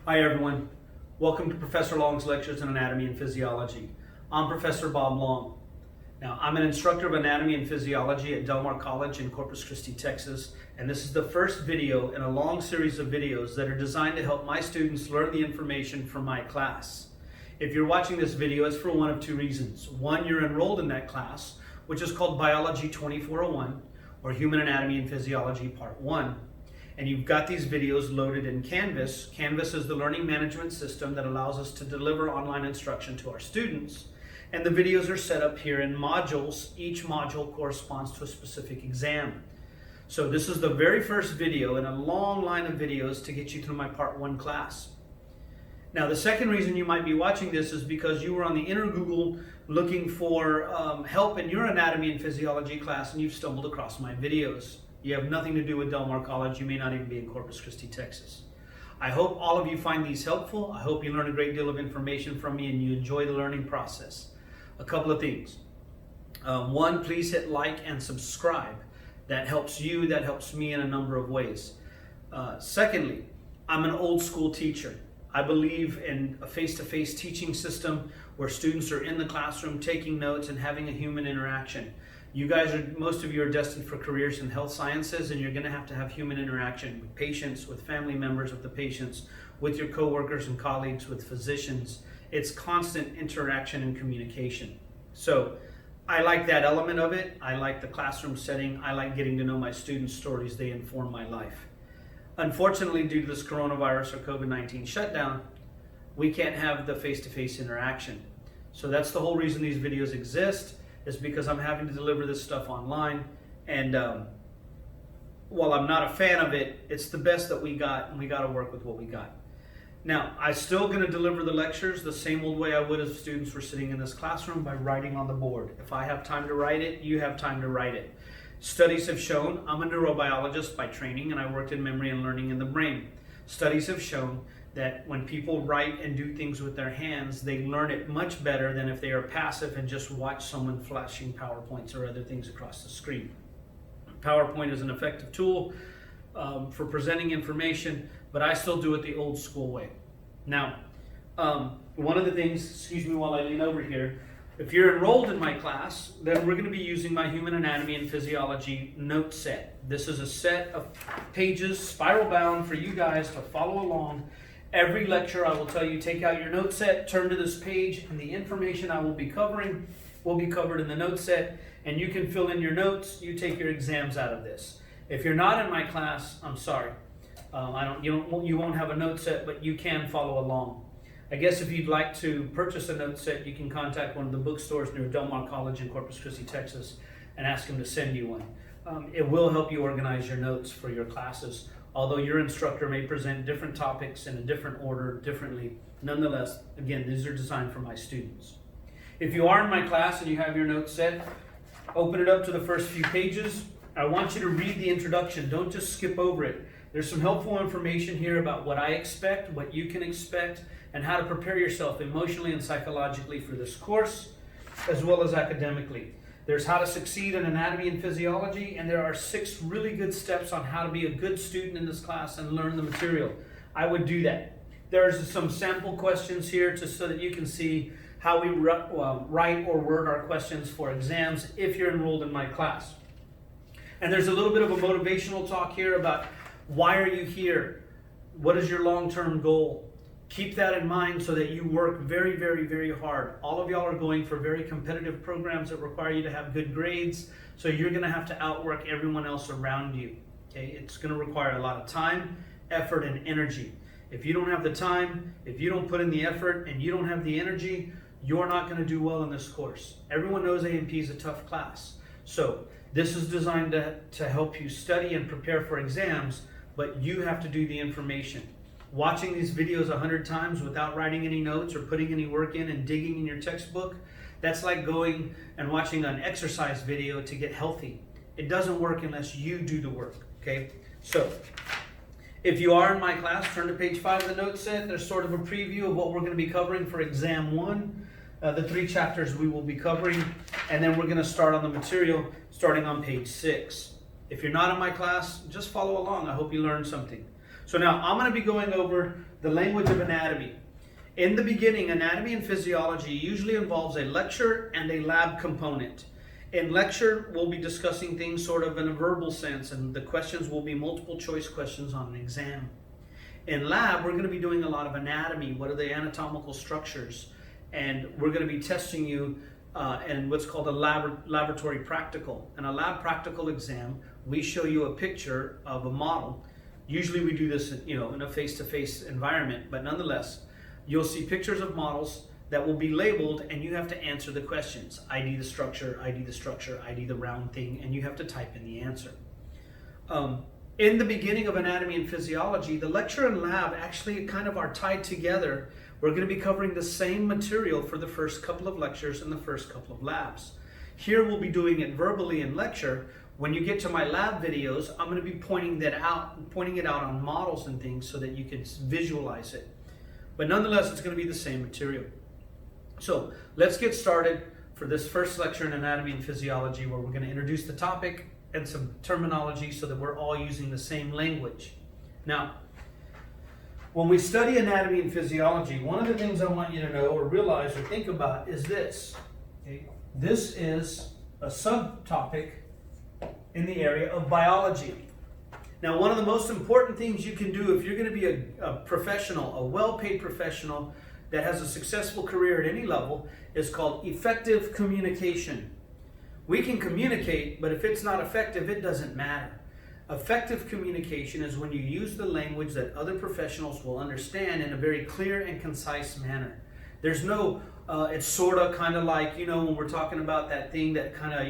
Hi everyone, welcome to Professor Long's Lectures in Anatomy and Physiology. I'm Professor Bob Long. Now, I'm an instructor of Anatomy and Physiology at Del Mar College in Corpus Christi, Texas, and this is the first video in a long series of videos that are designed to help my students learn the information from my class. If you're watching this video, it's for one of two reasons. One, you're enrolled in that class, which is called Biology 2401, or Human Anatomy and Physiology Part 1. And you've got these videos loaded in Canvas. Canvas is the learning management system that allows us to deliver online instruction to our students. And the videos are set up here in modules. Each module corresponds to a specific exam. So this is the very first video in a long line of videos to get you through my Part 1 class. Now, the second reason you might be watching this is because you were on the inner Google looking for help in your anatomy and physiology class, and you've stumbled across my videos. You have nothing to do with Del Mar College. You may not even be in Corpus Christi, Texas. I hope all of you find these helpful. I hope you learn a great deal of information from me and you enjoy the learning process. A couple of things. One, please hit like and subscribe. That helps you, that helps me in a number of ways. Secondly, I'm an old school teacher. I believe in a face-to-face teaching system where students are in the classroom taking notes and having a human interaction. You guys most of you are destined for careers in health sciences, and you're going to have human interaction with patients, with family members of the patients, with your coworkers and colleagues, with physicians. It's constant interaction and communication. So I like that element of it. I like the classroom setting. I like getting to know my students' stories. They inform my life. Unfortunately, due to this coronavirus or COVID-19 shutdown, we can't have the face-to-face interaction. So that's the whole reason these videos exist, is because I'm having to deliver this stuff online. And while I'm not a fan of it, it's the best that we got, and we got to work with what we got. Now, I'm still going to deliver the lectures the same old way I would if students were sitting in this classroom, by writing on the board. If I have time to write it, you have time to write it. Studies have shown, I'm a neurobiologist by training, and I worked in memory and learning in the brain. Studies have shown that when people write and do things with their hands, they learn it much better than if they are passive and just watch someone flashing PowerPoints or other things across the screen. PowerPoint is an effective tool for presenting information, but I still do it the old school way. Now, one of the things, excuse me while I lean over here, if you're enrolled in my class, then we're going to be using my Human Anatomy and Physiology note set. This is a set of pages, spiral bound, for you guys to follow along. Every lecture I will tell you, take out your note set, turn to this page, and the information I will be covering will be covered in the note set, and you can fill in your notes. You take your exams out of this. If you're not in my class, I'm sorry. You won't have a note set, but you can follow along. I guess if you'd like to purchase a note set, you can contact one of the bookstores near Del Mar College in Corpus Christi, Texas, and ask them to send you one. It will help you organize your notes for your classes. Although your instructor may present different topics in a different order, differently, nonetheless, again, these are designed for my students. If you are in my class and you have your notes set, open it up to the first few pages. I want you to read the introduction. Don't just skip over it. There's some helpful information here about what I expect, what you can expect, and how to prepare yourself emotionally and psychologically for this course, as well as academically. There's how to succeed in anatomy and physiology, and there are 6 really good steps on how to be a good student in this class and learn the material. I would do that. There's some sample questions here so that you can see how we write or word our questions for exams if you're enrolled in my class. And there's a little bit of a motivational talk here about why are you here? What is your long-term goal? Keep that in mind so that you work very, very, very hard. All of y'all are going for very competitive programs that require you to have good grades, so you're going to have to outwork everyone else around you. Okay? It's going to require a lot of time, effort, and energy. If you don't have the time, if you don't put in the effort, and you don't have the energy, you're not going to do well in this course. Everyone knows A&P is a tough class. So this is designed to help you study and prepare for exams, but you have to do the information. Watching these videos 100 times without writing any notes or putting any work in and digging in your textbook, that's like going and watching an exercise video to get healthy. It doesn't work unless you do the work, okay? So, if you are in my class, turn to page 5 of the note set. There's sort of a preview of what we're going to be covering for exam 1, the 3 chapters we will be covering, and then we're going to start on the material starting on page 6. If you're not in my class, just follow along. I hope you learned something. So now I'm going to be going over the language of anatomy. In the beginning, anatomy and physiology usually involves a lecture and a lab component. In lecture, we'll be discussing things sort of in a verbal sense, and the questions will be multiple choice questions on an exam. In lab, we're going to be doing a lot of anatomy. What are the anatomical structures? And we're going to be testing you in what's called a laboratory practical. In a lab practical exam, we show you a picture of a model. Usually we do this, in a face-to-face environment, but nonetheless, you'll see pictures of models that will be labeled, and you have to answer the questions. ID the structure, ID the structure, ID the round thing, and you have to type in the answer. In the beginning of anatomy and physiology, the lecture and lab actually kind of are tied together. We're going to be covering the same material for the first couple of lectures and the first couple of labs. Here we'll be doing it verbally in lecture. When you get to my lab videos, I'm going to be pointing it out on models and things so that you can visualize it. But nonetheless, it's going to be the same material. So let's get started for this first lecture in anatomy and physiology, where we're going to introduce the topic and some terminology so that we're all using the same language. Now, when we study anatomy and physiology, one of the things I want you to know or realize or think about is this. Okay? This is a subtopic in the area of biology. Now, one of the most important things you can do if you're going to be a professional, a well-paid professional that has a successful career at any level, is called effective communication. We can communicate, but if it's not effective, it doesn't matter. Effective communication is when you use the language that other professionals will understand in a very clear and concise manner. There's no, it's sort of kind of like, when we're talking about that thing that kind of,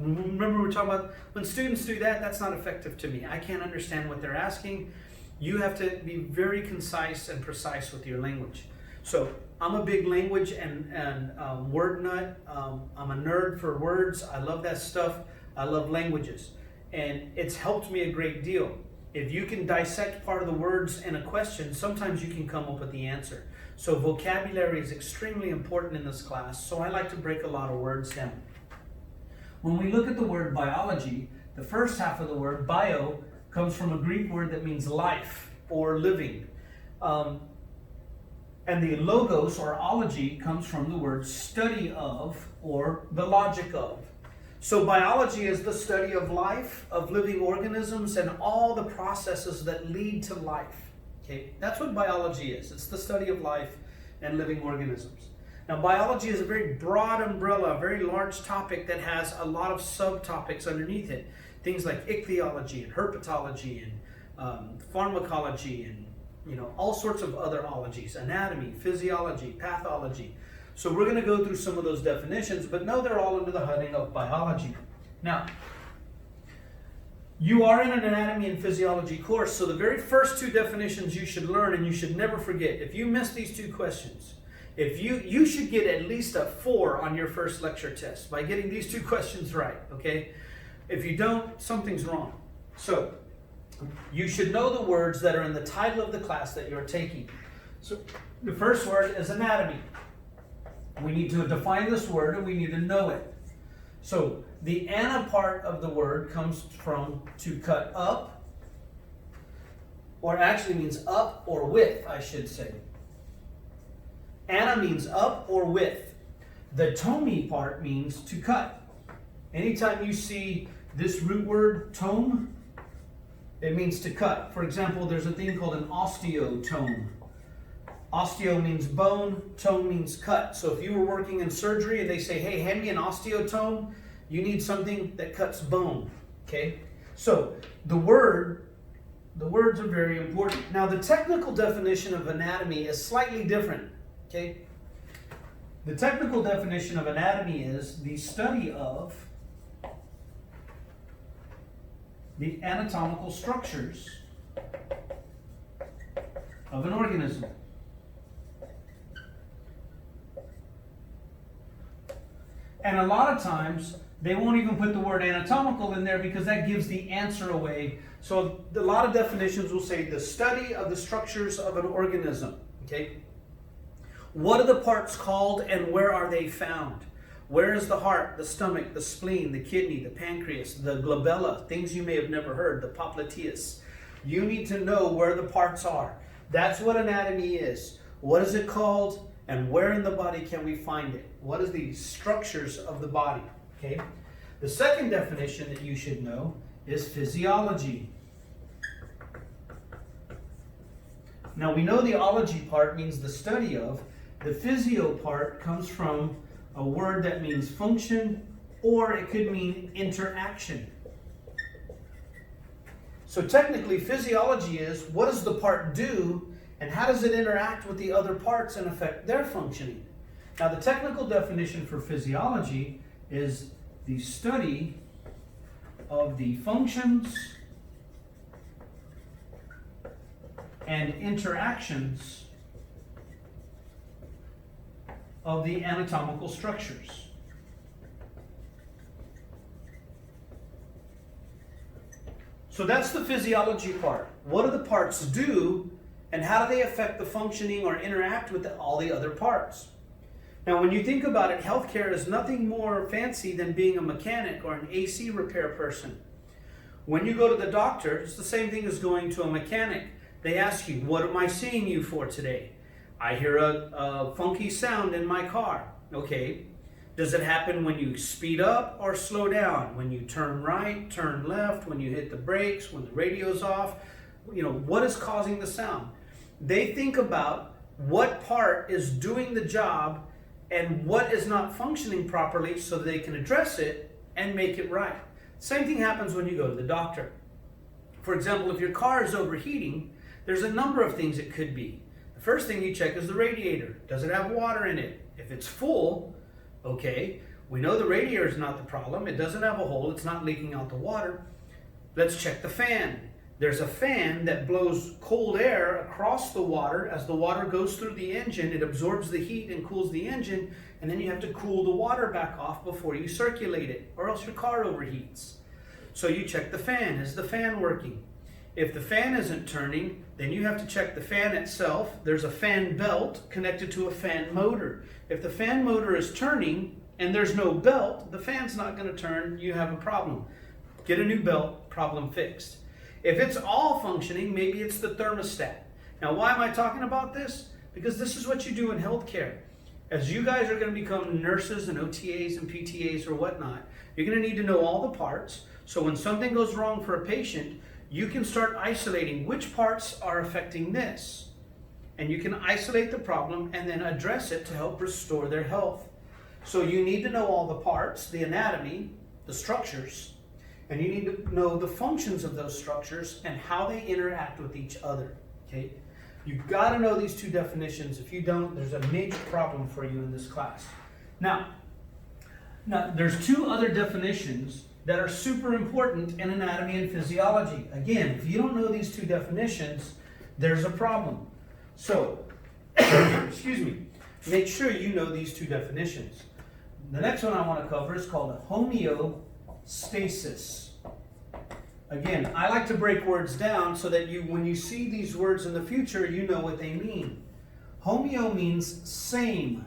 remember we were talking about when students do that, that's not effective to me. I can't understand what they're asking. You have to be very concise and precise with your language. So I'm a big language and word nut. I'm a nerd for words. I love that stuff. I love languages. And it's helped me a great deal. If you can dissect part of the words in a question, sometimes you can come up with the answer. So vocabulary is extremely important in this class, so I like to break a lot of words down. When we look at the word biology, the first half of the word, bio, comes from a Greek word that means life or living. And the logos or ology comes from the word study of or the logic of. So biology is the study of life, of living organisms, and all the processes that lead to life. Okay, that's what biology is. It's the study of life and living organisms. Now, biology is a very broad umbrella, a very large topic that has a lot of subtopics underneath it. Things like ichthyology and herpetology and pharmacology and all sorts of other ologies, anatomy, physiology, pathology. So we're going to go through some of those definitions, but no, they're all under the heading of biology. Now, you are in an anatomy and physiology course, so the very first two definitions you should learn and you should never forget. If you miss these two questions, if you should get at least a 4 on your first lecture test by getting these two questions right, okay? If you don't, something's wrong. So, you should know the words that are in the title of the class that you're taking. So, the first word is anatomy. We need to define this word and we need to know it. So, the ana part of the word comes from to cut up, or actually means up or width, I should say. Ana means up or width. The tomi part means to cut. Anytime you see this root word, tome, it means to cut. For example, there's a thing called an osteotome. Osteo means bone, tome means cut. So if you were working in surgery and they say, hey, hand me an osteotome, you need something that cuts bone, okay? So the words are very important. Now the technical definition of anatomy is slightly different, okay? The technical definition of anatomy is the study of the anatomical structures of an organism. And a lot of times, they won't even put the word anatomical in there because that gives the answer away. So a lot of definitions will say the study of the structures of an organism. Okay? What are the parts called and where are they found? Where is the heart, the stomach, the spleen, the kidney, the pancreas, the glabella, things you may have never heard, the popliteus. You need to know where the parts are. That's what anatomy is. What is it called? And where in the body can we find it? What is the structures of the body? Okay. The second definition that you should know is physiology. Now we know the ology part means the study of. The physio part comes from a word that means function, or it could mean interaction. So technically physiology is, what does the part do and how does it interact with the other parts and affect their functioning? Now the technical definition for physiology is the study of the functions and interactions of the anatomical structures. So that's the physiology part. What do the parts do and how do they affect the functioning or interact with all the other parts? Now when you think about it, healthcare is nothing more fancy than being a mechanic or an AC repair person. When you go to the doctor, it's the same thing as going to a mechanic. They ask you, what am I seeing you for today? I hear a funky sound in my car. Okay. Does it happen when you speed up or slow down? When you turn right, turn left, when you hit the brakes, when the radio's off? You know, what is causing the sound? They think about what part is doing the job and what is not functioning properly so they can address it and make it right. Same thing happens when you go to the doctor. For example, if your car is overheating, there's a number of things it could be. The first thing you check is the radiator. Does it have water in it? If it's full, okay, we know the radiator is not the problem. It doesn't have a hole. It's not leaking out the water. Let's check the fan. There's a fan that blows cold air across the water. As the water goes through the engine, it absorbs the heat and cools the engine, and then you have to cool the water back off before you circulate it, or else your car overheats. So you check the fan. Is the fan working? If the fan isn't turning, then you have to check the fan itself. There's a fan belt connected to a fan motor. If the fan motor is turning and there's no belt, the fan's not going to turn. You have a problem. Get a new belt, problem fixed. If it's all functioning, maybe it's the thermostat. Now, why am I talking about this? Because this is what you do in healthcare. As you guys are going to become nurses and OTAs and PTAs or whatnot, you're going to need to know all the parts. So when something goes wrong for a patient, you can start isolating which parts are affecting this. And you can isolate the problem and then address it to help restore their health. So you need to know all the parts, the anatomy, the structures, and you need to know the functions of those structures and how they interact with each other. Okay? You've got to know these two definitions. If you don't, there's a major problem for you in this class. Now there's two other definitions that are super important in anatomy and physiology. Again, if you don't know these two definitions, there's a problem. So, excuse me, make sure you know these two definitions. The next one I want to cover is called homeostasis. Again, I like to break words down so that when you see these words in the future, you know what they mean. Homeo means same,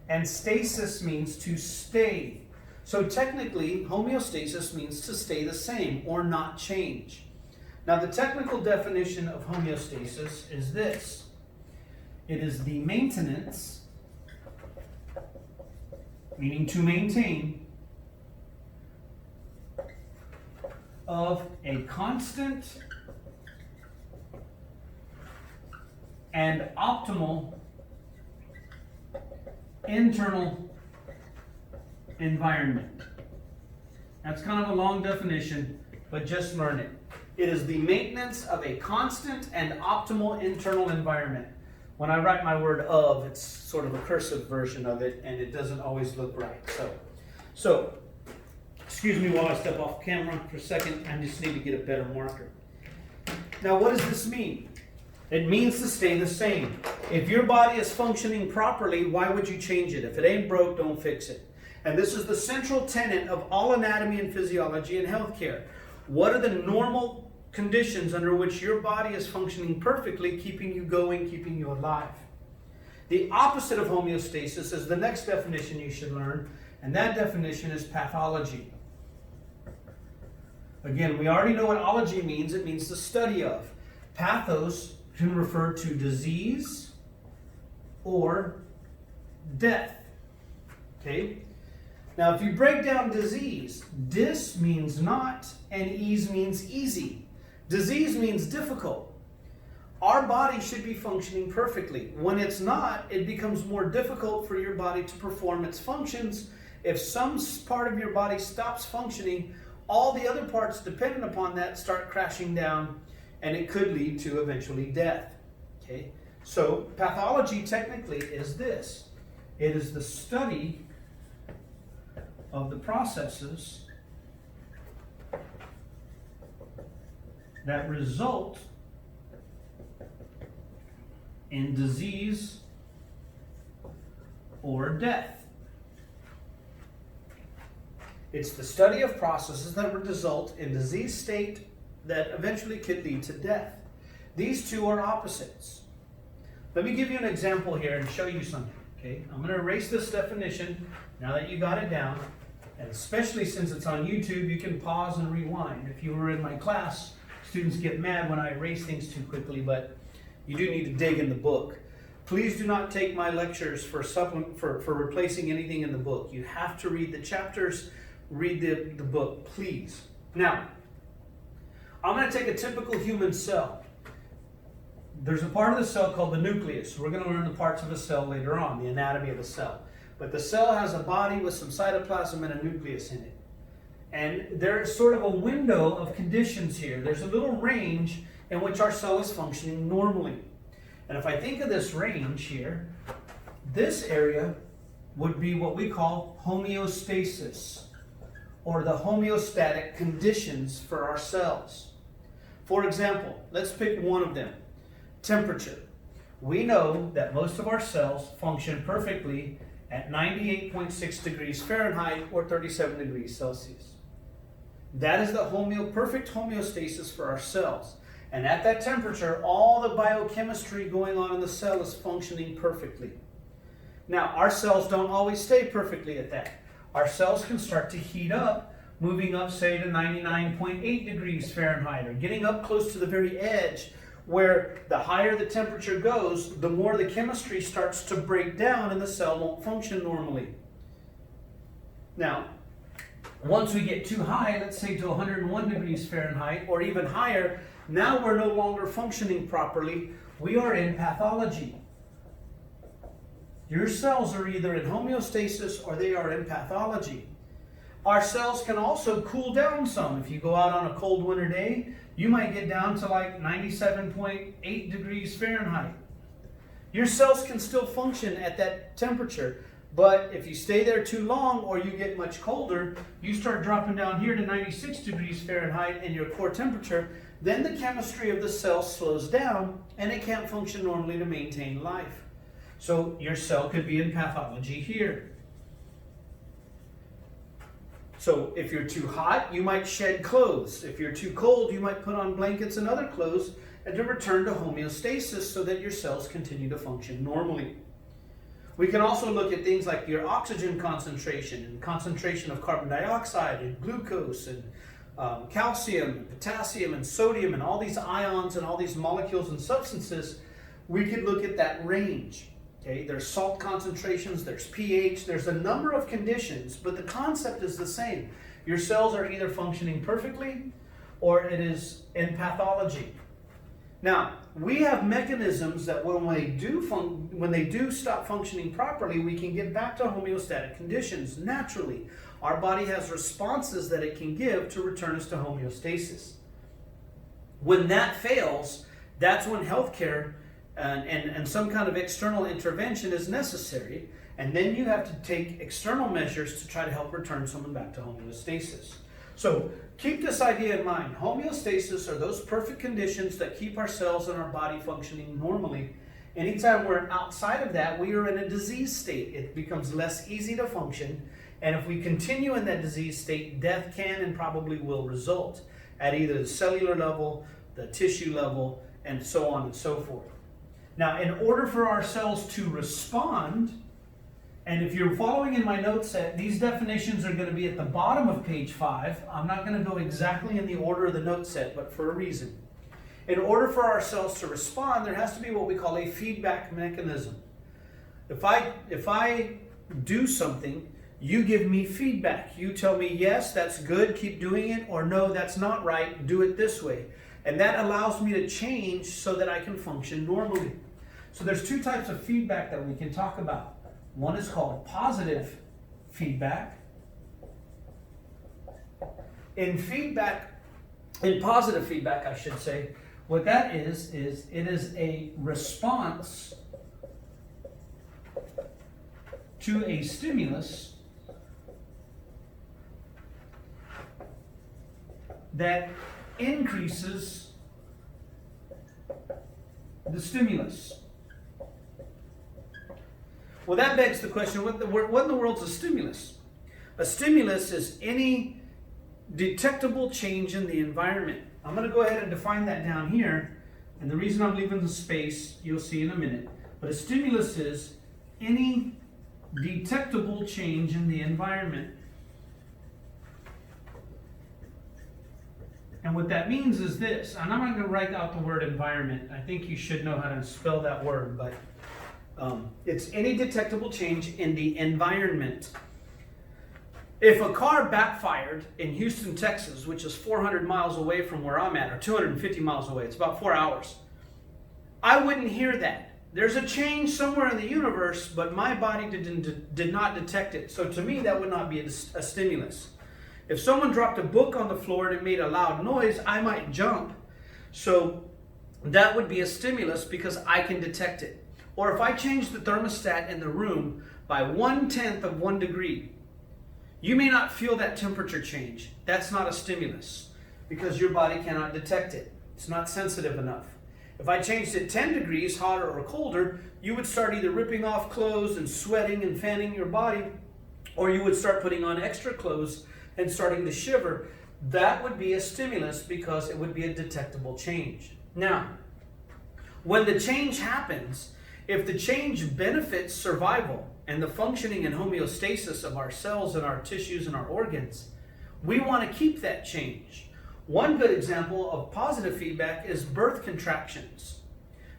and stasis means to stay. So technically, homeostasis means to stay the same or not change. Now the technical definition of homeostasis is this. It is the maintenance, meaning to maintain, of a constant and optimal internal environment. That's kind of a long definition, but just learn it. It is the maintenance of a constant and optimal internal environment. When I write my word of, it's sort of a cursive version of it, and it doesn't always look right. So excuse me while I step off camera for a second. I just need to get a better marker. Now, what does this mean? It means to stay the same. If your body is functioning properly, why would you change it? If it ain't broke, don't fix it. And this is the central tenet of all anatomy and physiology and healthcare. What are the normal conditions under which your body is functioning perfectly, keeping you going, keeping you alive? The opposite of homeostasis is the next definition you should learn, and that definition is pathology. Again, we already know what ology means. It means the study of. Pathos can refer to disease or death. Okay? Now, if you break down disease, dis means not and ease means easy. Disease means difficult. Our body should be functioning perfectly. When it's not, it becomes more difficult for your body to perform its functions. If some part of your body stops functioning, all the other parts dependent upon that start crashing down, and it could lead to eventually death. Okay? So pathology technically is this. It is the study of the processes that result in disease or death. It's the study of processes that result in disease state that eventually could lead to death. These two are opposites. Let me give you an example here and show you something. Okay, I'm going to erase this definition now that you got it down, and especially since it's on YouTube, you can pause and rewind. If you were in my class, students get mad when I erase things too quickly, but you do need to dig in the book. Please do not take my lectures for replacing anything in the book. You have to read the chapters, read the book, please. Now, I'm going to take a typical human cell. There's a part of the cell called the nucleus. We're going to learn the parts of a cell later on, the anatomy of a cell. But the cell has a body with some cytoplasm and a nucleus in it. And there's sort of a window of conditions here. There's a little range in which our cell is functioning normally. And if I think of this range here, this area would be what we call homeostasis, or the homeostatic conditions for our cells. For example, let's pick one of them. Temperature. We know that most of our cells function perfectly at 98.6 degrees Fahrenheit or 37 degrees Celsius. That is the perfect homeostasis for our cells. And at that temperature, all the biochemistry going on in the cell is functioning perfectly. Now, our cells don't always stay perfectly at that. Our cells can start to heat up, moving up, say, to 99.8 degrees Fahrenheit, or getting up close to the very edge, where the higher the temperature goes, the more the chemistry starts to break down and the cell won't function normally. Now, once we get too high, let's say to 101 degrees Fahrenheit or even higher, now we're no longer functioning properly. We are in pathology. Your cells are either in homeostasis or they are in pathology. Our cells can also cool down some. If you go out on a cold winter day, you might get down to like 97.8 degrees Fahrenheit. Your cells can still function at that temperature, but if you stay there too long or you get much colder, you start dropping down here to 96 degrees Fahrenheit in your core temperature, then the chemistry of the cell slows down and it can't function normally to maintain life. So your cell could be in pathology here. So if you're too hot, you might shed clothes. If you're too cold, you might put on blankets and other clothes and to return to homeostasis so that your cells continue to function normally. We can also look at things like your oxygen concentration and concentration of carbon dioxide and glucose and calcium, and potassium and sodium and all these ions and all these molecules and substances. We could look at that range. Okay, there's salt concentrations, there's pH, there's a number of conditions, but the concept is the same. Your cells are either functioning perfectly or it is in pathology. Now, we have mechanisms that when they do stop functioning properly, we can get back to homeostatic conditions naturally. Our body has responses that it can give to return us to homeostasis. When that fails, that's when healthcare and some kind of external intervention is necessary, and then you have to take external measures to try to help return someone back to homeostasis. So keep this idea in mind. Homeostasis are those perfect conditions that keep our cells and our body functioning normally. Anytime we're outside of that, we are in a disease state. It becomes less easy to function, and if we continue in that disease state, death can and probably will result at either the cellular level, the tissue level, and so on and so forth. Now, in order for our cells to respond, And if you're following in my note set, these definitions are going to be at the bottom of page 5. I'm not going to go exactly in the order of the note set, but for a reason. In order for our cells to respond, there has to be what we call a feedback mechanism. If I do something, you give me feedback. You tell me, yes, that's good, keep doing it, or no, that's not right, do it this way. And that allows me to change so that I can function normally. So there's two types of feedback that we can talk about. One is called positive feedback. In positive feedback, I should say, what that is it is a response to a stimulus that increases the stimulus. Well, that begs the question, what in the world is a stimulus? A stimulus is any detectable change in the environment. I'm going to go ahead and define that down here. And the reason I'm leaving the space, you'll see in a minute. But a stimulus is any detectable change in the environment. And what that means is this, and I'm not going to write out the word environment. I think you should know how to spell that word, but it's any detectable change in the environment. If a car backfired in Houston, Texas, which is 400 miles away from where I'm at, or 250 miles away, it's about 4 hours, I wouldn't hear that. There's a change somewhere in the universe, but my body did not detect it. So to me, that would not be a stimulus. If someone dropped a book on the floor and it made a loud noise, I might jump. So that would be a stimulus because I can detect it. Or if I change the thermostat in the room by 1/10 of 1 degree, you may not feel that temperature change. That's not a stimulus because your body cannot detect it. It's not sensitive enough. If I changed it 10 degrees, hotter or colder, you would start either ripping off clothes and sweating and fanning your body, or you would start putting on extra clothes and starting to shiver. That would be a stimulus because it would be a detectable change. Now, when the change happens, if the change benefits survival and the functioning and homeostasis of our cells and our tissues and our organs, we want to keep that change. One good example of positive feedback is birth contractions.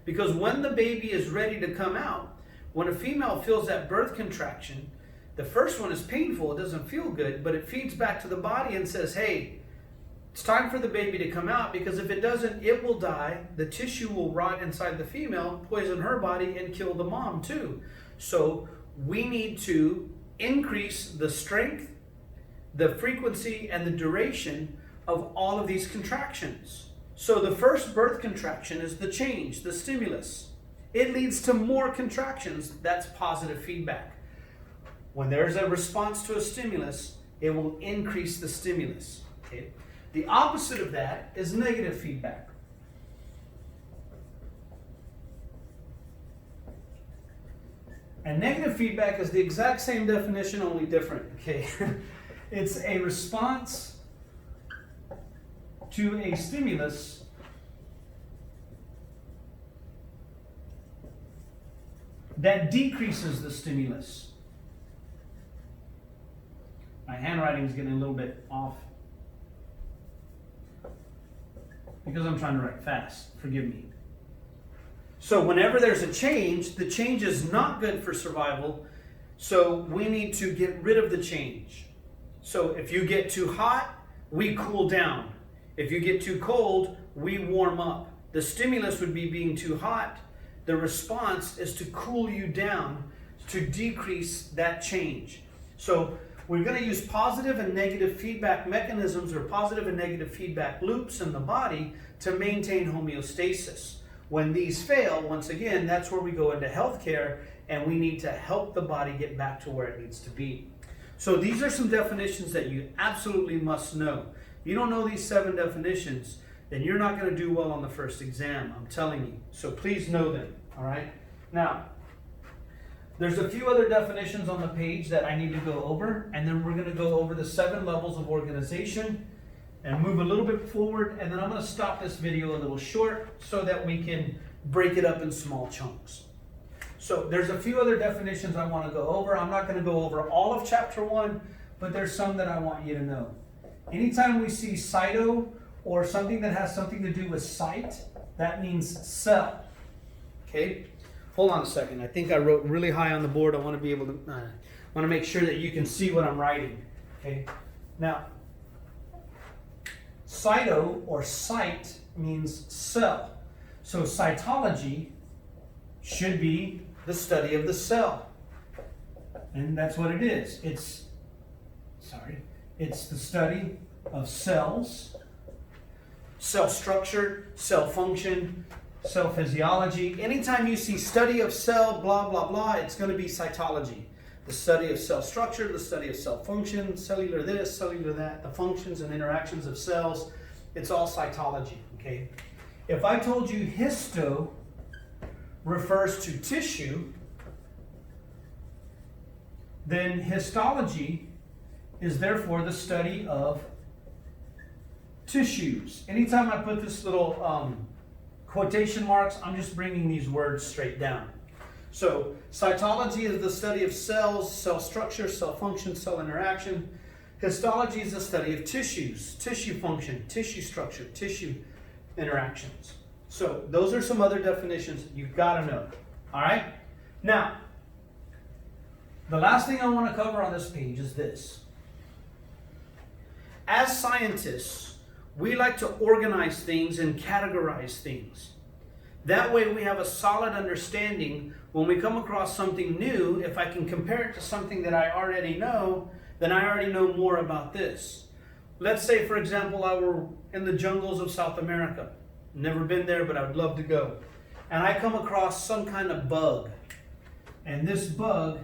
Because when the baby is ready to come out, when a female feels that birth contraction, the first one is painful, it doesn't feel good, but it feeds back to the body and says, hey, it's time for the baby to come out, because if it doesn't, it will die. The tissue will rot inside the female, poison her body, and kill the mom too. So we need to increase the strength, the frequency, and the duration of all of these contractions. So the first birth contraction is the change, the stimulus. It leads to more contractions. That's positive feedback. When there's a response to a stimulus, it will increase the stimulus. Okay? The opposite of that is negative feedback. And negative feedback is the exact same definition, only different. Okay? It's a response to a stimulus that decreases the stimulus. My handwriting is getting a little bit off because I'm trying to write fast. Forgive me. So whenever there's a change, the change is not good for survival, so we need to get rid of the change. So if you get too hot, we cool down. If you get too cold, we warm up. The stimulus would be being too hot. The response is to cool you down to decrease that change. So we're going to use positive and negative feedback mechanisms, or positive and negative feedback loops in the body to maintain homeostasis. When these fail, once again, that's where we go into healthcare, and we need to help the body get back to where it needs to be. So these are some definitions that you absolutely must know. If you don't know these 7 definitions, then you're not going to do well on the first exam, I'm telling you. So please know them, all right? Now, there's a few other definitions on the page that I need to go over, and then we're going to go over the 7 levels of organization and move a little bit forward, and then I'm going to stop this video a little short so that we can break it up in small chunks. So there's a few other definitions I want to go over. I'm not going to go over all of chapter 1, but there's some that I want you to know. Anytime we see cyto or something that has something to do with cyte, that means cell. Okay? Hold on a second. I think I wrote really high on the board. I want to be able to want to make sure that you can see what I'm writing. Okay? Now, cyto or cyte means cell. So cytology should be the study of the cell. And that's what it is. It's the study of cells, cell structure, cell function, cell physiology. Anytime you see study of cell, blah, blah, blah, it's going to be cytology. The study of cell structure, the study of cell function, cellular this, cellular that, the functions and interactions of cells, it's all cytology, okay? If I told you histo refers to tissue, then histology is therefore the study of tissues. Anytime I put this little quotation marks, I'm just bringing these words straight down. So cytology is the study of cells, cell structure, cell function, cell interaction. Histology is the study of tissues, tissue function, tissue structure, tissue interactions. So those are some other definitions you've got to know. All right? Now, the last thing I want to cover on this page is this. As scientists, we like to organize things and categorize things. That way we have a solid understanding when we come across something new. If I can compare it to something that I already know, then I already know more about this. Let's say, for example, I were in the jungles of South America. Never been there, but I would love to go. And I come across some kind of bug. And this bug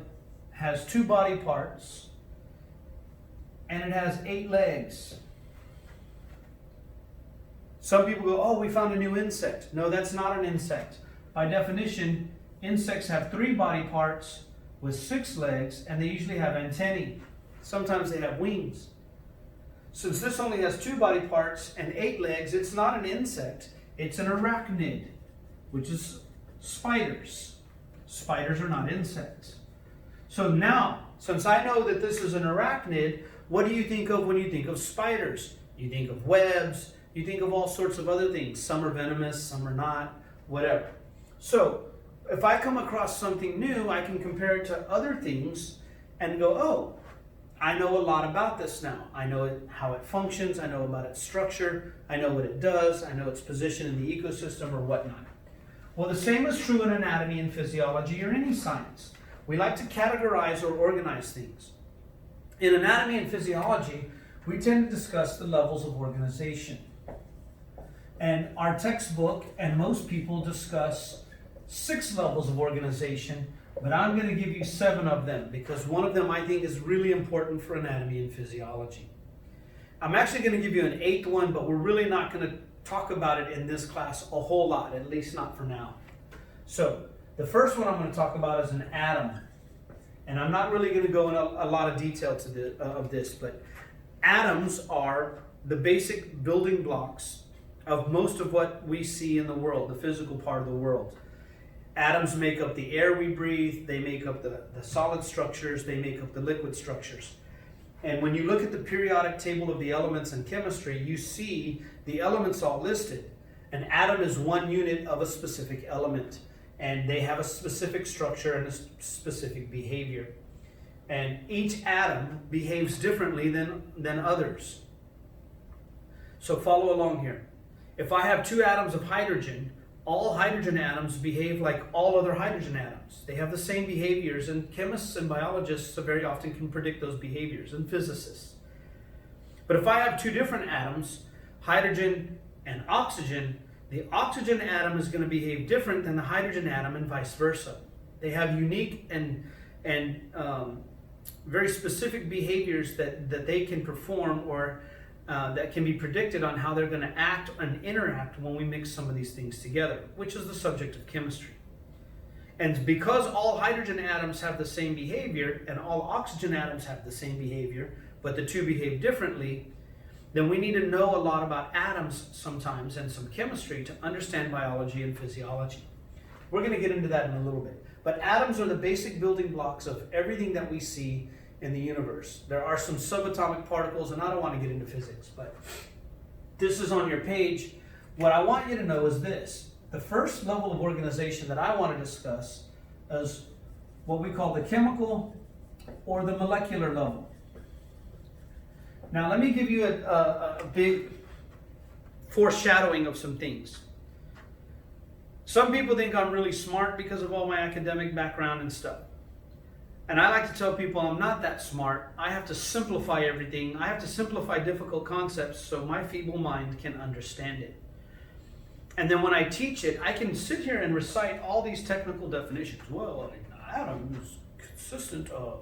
has 2 body parts. And it has 8 legs. Some people go, oh, we found a new insect. No, that's not an insect. By definition, insects have 3 body parts with 6 legs, and they usually have antennae. Sometimes they have wings. Since this only has 2 body parts and 8 legs, it's not an insect. It's an arachnid, which is spiders. Spiders are not insects. So now, since I know that this is an arachnid, what do you think of when you think of spiders? You think of webs, you think of all sorts of other things. Some are venomous, some are not, whatever. So, if I come across something new, I can compare it to other things and go, oh, I know a lot about this now. I know how it functions, I know about its structure, I know what it does, I know its position in the ecosystem or whatnot. Well, the same is true in anatomy and physiology or any science. We like to categorize or organize things. In anatomy and physiology, we tend to discuss the levels of organization. And our textbook and most people discuss 6 levels of organization, but I'm going to give you 7 of them because one of them I think is really important for anatomy and physiology. I'm actually going to give you an 8th one, but we're really not going to talk about it in this class a whole lot, at least not for now. So, the first one I'm going to talk about is an atom. And I'm not really going to go in a lot of detail of this, but atoms are the basic building blocks of most of what we see in the world, the physical part of the world. Atoms make up the air we breathe, they make up the solid structures, they make up the liquid structures. And when you look at the periodic table of the elements in chemistry, you see the elements all listed. An atom is one unit of a specific element, and they have a specific structure and a specific behavior. And each atom behaves differently than others. So follow along here. If I have 2 atoms of hydrogen, all hydrogen atoms behave like all other hydrogen atoms. They have the same behaviors, and chemists and biologists very often can predict those behaviors, and physicists. But if I have 2 different atoms, hydrogen and oxygen, the oxygen atom is going to behave different than the hydrogen atom and vice versa. They have unique and very specific behaviors that they can perform or that can be predicted on how they're going to act and interact when we mix some of these things together, which is the subject of chemistry. And because all hydrogen atoms have the same behavior and all oxygen atoms have the same behavior, but the 2 behave differently, then we need to know a lot about atoms sometimes and some chemistry to understand biology and physiology. We're going to get into that in a little bit. But atoms are the basic building blocks of everything that we see in the universe. There are some subatomic particles, and I don't want to get into physics, but this is on your page. What I want you to know is this. The first level of organization that I want to discuss is what we call the chemical or the molecular level. Now, let me give you a big foreshadowing of some things. Some people think I'm really smart because of all my academic background and stuff. And I like to tell people I'm not that smart. I have to simplify everything. I have to simplify difficult concepts so my feeble mind can understand it. And then when I teach it, I can sit here and recite all these technical definitions. Well, an atom is consistent of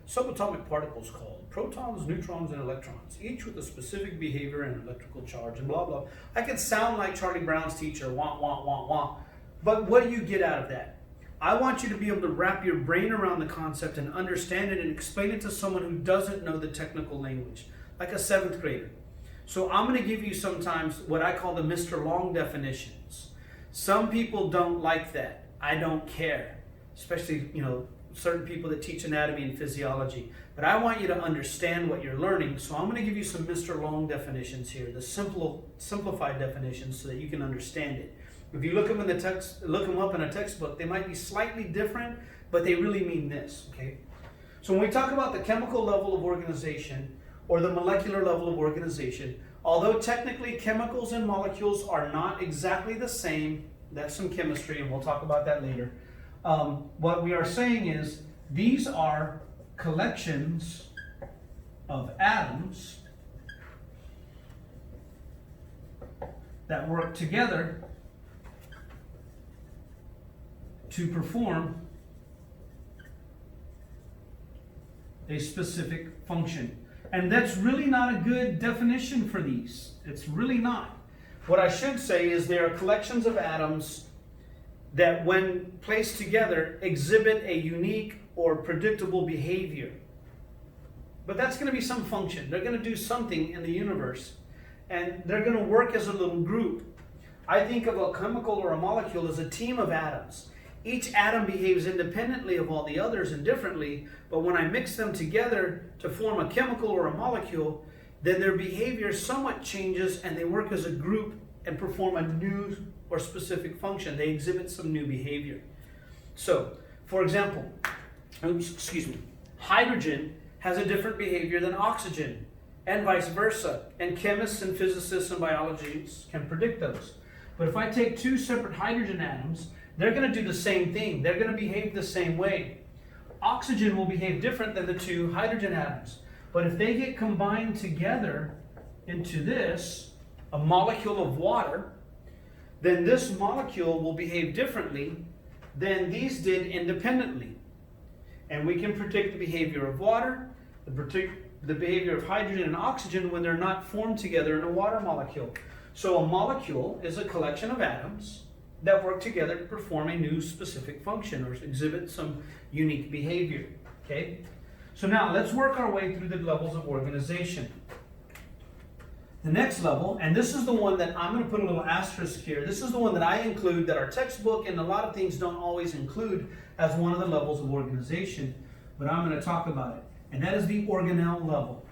subatomic particles called protons, neutrons, and electrons, each with a specific behavior and electrical charge, and blah, blah. I could sound like Charlie Brown's teacher, wah, wah, wah, wah. But what do you get out of that? I want you to be able to wrap your brain around the concept and understand it and explain it to someone who doesn't know the technical language, like a 7th grader. So I'm going to give you sometimes what I call the Mr. Long definitions. Some people don't like that. I don't care, especially, certain people that teach anatomy and physiology. But I want you to understand what you're learning, so I'm going to give you some Mr. Long definitions here, the simplified definitions, so that you can understand it. If you look them up in a textbook, they might be slightly different, but they really mean this, okay? So when we talk about the chemical level of organization or the molecular level of organization, although technically chemicals and molecules are not exactly the same, that's some chemistry, and we'll talk about that later. What we are saying is these are collections of atoms that work together to perform a specific function. And that's really not a good definition for these. It's really not. What I should say is they are collections of atoms that when placed together exhibit a unique or predictable behavior. But that's going to be some function. They're going to do something in the universe, and they're going to work as a little group. I think of a chemical or a molecule as a team of atoms. Each atom behaves independently of all the others and differently, but when I mix them together to form a chemical or a molecule, then their behavior somewhat changes and they work as a group and perform a new or specific function. They exhibit some new behavior. So, for example, hydrogen has a different behavior than oxygen, and vice versa. And chemists and physicists and biologists can predict those. But if I take two separate hydrogen atoms, they're going to do the same thing. They're going to behave the same way. Oxygen will behave different than the two hydrogen atoms. But if they get combined together into this, a molecule of water, then this molecule will behave differently than these did independently. And we can predict the behavior of water, the behavior of hydrogen and oxygen when they're not formed together in a water molecule. So a molecule is a collection of atoms that work together to perform a new specific function or exhibit some unique behavior. Okay? So now let's work our way through the levels of organization. The next level, and this is the one that I'm going to put a little asterisk here. This is the one that I include that our textbook and a lot of things don't always include as one of the levels of organization, but I'm going to talk about it. And that is the organelle level.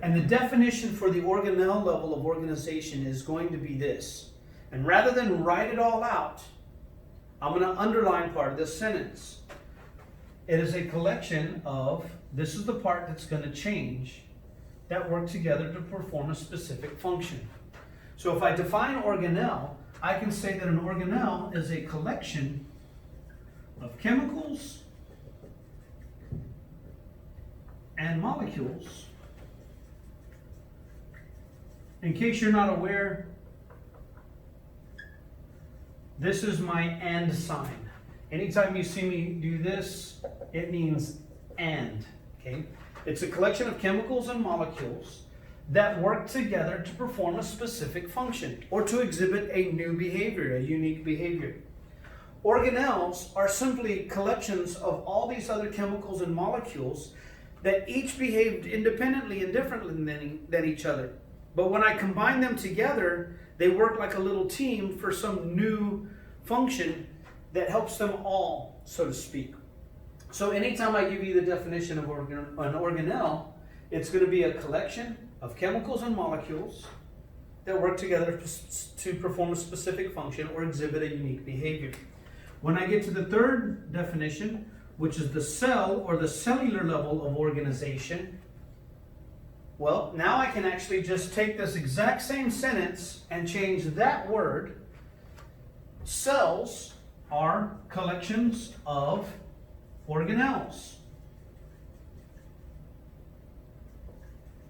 And the definition for the organelle level of organization is going to be this. And rather than write it all out, I'm going to underline part of this sentence. It is a collection of, this is the part that's going to change, that work together to perform a specific function. So if I define organelle, I can say that an organelle is a collection of chemicals and molecules. In case you're not aware, this is my and sign. Anytime you see me do this, it means and, okay? It's a collection of chemicals and molecules that work together to perform a specific function or to exhibit a new behavior, a unique behavior. Organelles are simply collections of all these other chemicals and molecules that each behaved independently and differently than each other. But when I combine them together, they work like a little team for some new function that helps them all, so to speak. So anytime I give you the definition of an organelle, it's going to be a collection of chemicals and molecules that work together to perform a specific function or exhibit a unique behavior. When I get to the third definition, which is the cell or the cellular level of organization, well, now I can actually just take this exact same sentence and change that word. Cells are collections of organelles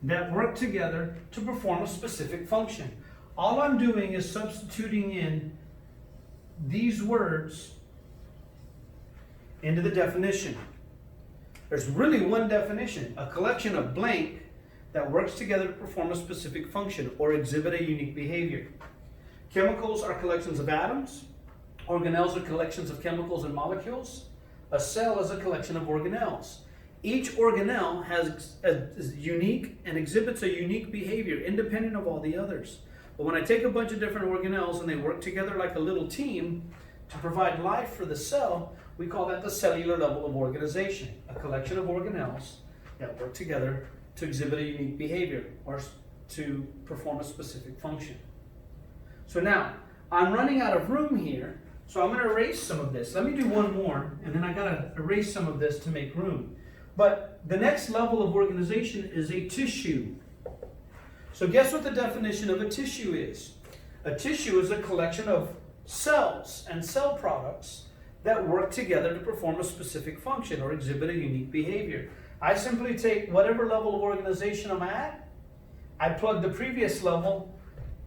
that work together to perform a specific function. All I'm doing is substituting in these words into the definition. There's really one definition, a collection of blank that works together to perform a specific function or exhibit a unique behavior. Chemicals are collections of atoms. Organelles are collections of chemicals and molecules. A cell is a collection of organelles. Each organelle is unique and exhibits a unique behavior independent of all the others. But when I take a bunch of different organelles and they work together like a little team to provide life for the cell, we call that the cellular level of organization, a collection of organelles that work together to exhibit a unique behavior or to perform a specific function. So now, I'm running out of room here, so I'm going to erase some of this. Let me do one more, and then I got to erase some of this to make room. But the next level of organization is a tissue. So guess what the definition of a tissue is? A tissue is a collection of cells and cell products that work together to perform a specific function or exhibit a unique behavior. I simply take whatever level of organization I'm at, I plug the previous level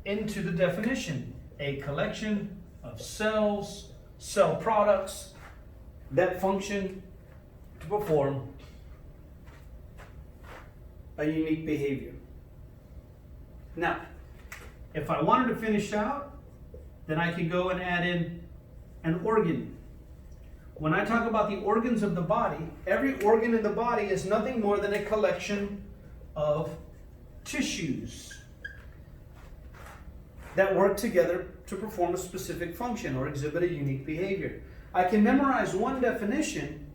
into the definition. A collection of cells, cell products that function to perform a unique behavior. Now, if I wanted to finish out, then I can go and add in an organ. When I talk about the organs of the body, every organ in the body is nothing more than a collection of tissues that work together to perform a specific function or exhibit a unique behavior. I can memorize one definition,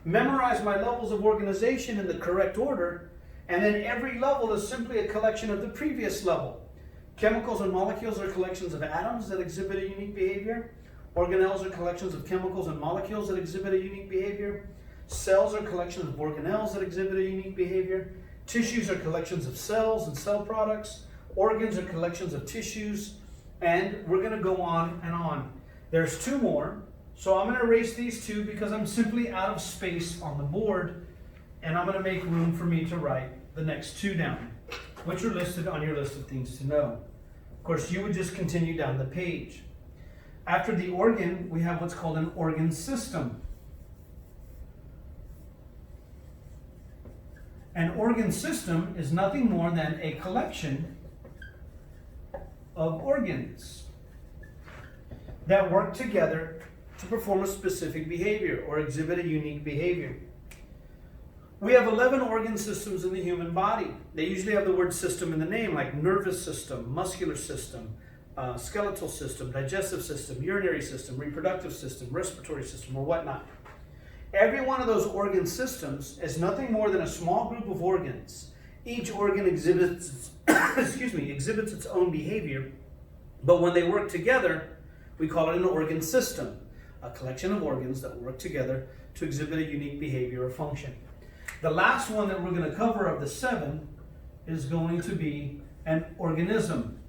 memorize my levels of organization in the correct order, and then every level is simply a collection of the previous level. Chemicals and molecules are collections of atoms that exhibit a unique behavior. Organelles are collections of chemicals and molecules that exhibit a unique behavior. Cells are collections of organelles that exhibit a unique behavior. Tissues are collections of cells and cell products. Organs are collections of tissues. And we're going to go on and on. There's two more. So I'm going to erase these two because I'm simply out of space on the board. And I'm going to make room for me to write the next two down, which are listed on your list of things to know. Of course, you would just continue down the page. After the organ, we have what's called an organ system. An organ system is nothing more than a collection of organs that work together to perform a specific behavior or exhibit a unique behavior. We have 11 organ systems in the human body. They usually have the word system in the name, like nervous system, muscular system, skeletal system, digestive system, urinary system, reproductive system, respiratory system, or whatnot. Every one of those organ systems is nothing more than a small group of organs. Each organ exhibits its own behavior, but when they work together, we call it an organ system, a collection of organs that work together to exhibit a unique behavior or function. The last one that we're going to cover of the 7 is going to be an organism.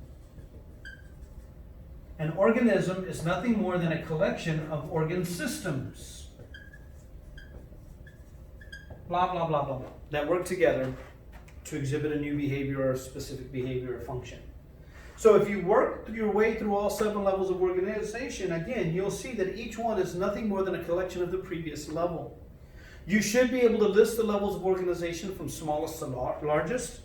An organism is nothing more than a collection of organ systems. Blah, blah, blah, blah, blah. That work together to exhibit a new behavior or a specific behavior or function. So if you work your way through all 7 levels of organization, again, you'll see that each one is nothing more than a collection of the previous level. You should be able to list the levels of organization from smallest to largest.